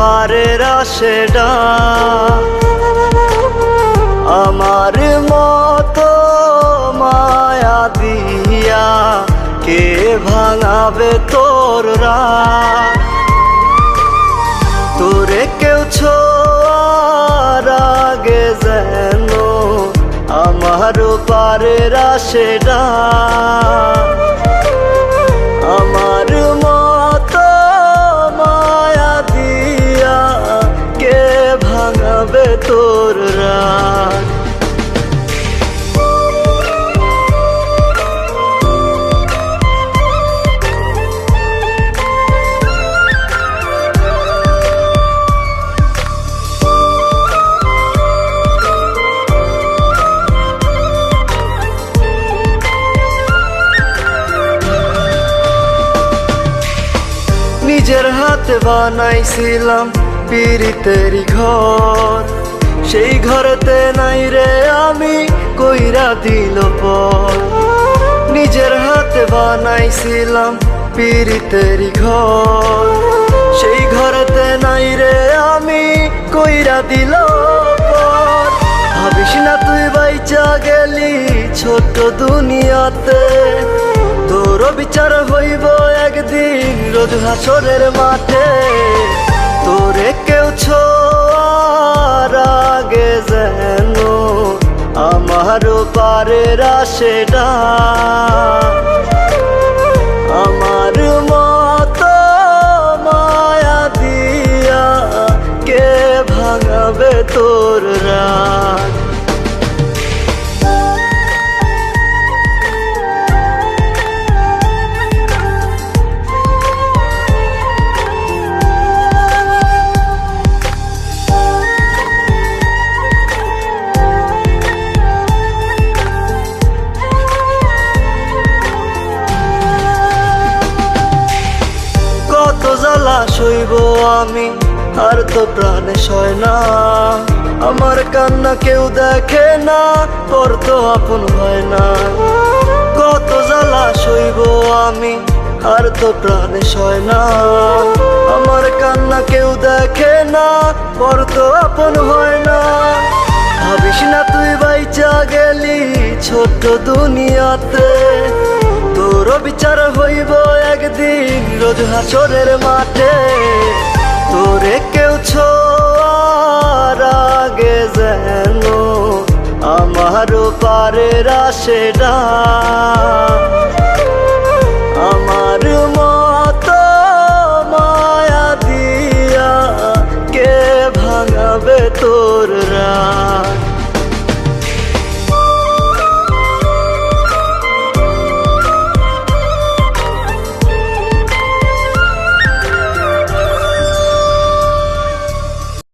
পারের আশেডা আমার মতো মায়া দিয়া কে ভাঙাবে তোর রাত তোরে কেউ ছোঁয়ার আগে যেন আমারও পারের আশেডা আমার মতো মায়া দিয়া কে ভাঙাবে তোর রাত নিজের হাতে বানাইছিলাম পিরিতেরি ঘর সেই ঘরেতে নাই রে আমি কইরা দিল পর নিজের হাতে বানাইছিলাম পিরিতেরি ঘর সেই ঘরেতে নাই রে আমি কইরা দিল পর ভাবিস না তুই বাইচা গেলি ছোট দুনিয়াতে তোর বিচার হইব একদিন রোজ হাসরের মাঠে তোরে কেউ ছোঁয়ার আগে যেন আমারও পারের আশেডা আমার মতো মায়া দিয়া কে ভাঙাবে তোর রাত জ্বালা সইব আমি আর তো প্রাণে সয় না আমার কান্না কেউ দেখে না পর তো আপন হয় না কত জ্বালা সইব আমি আর তো প্রাণে সয় না আমার কান্না কেউ দেখে না পর তো আপন হয় না ভাবিস না তুই বাইচা গেলি ছোট্ট দুনিয়াতে তোর বিচার হইব একদিন রোজ হাসরের মাঠে তোরে কেউ ছোঁয়ার আগে যেন আমারও পারের আশেডা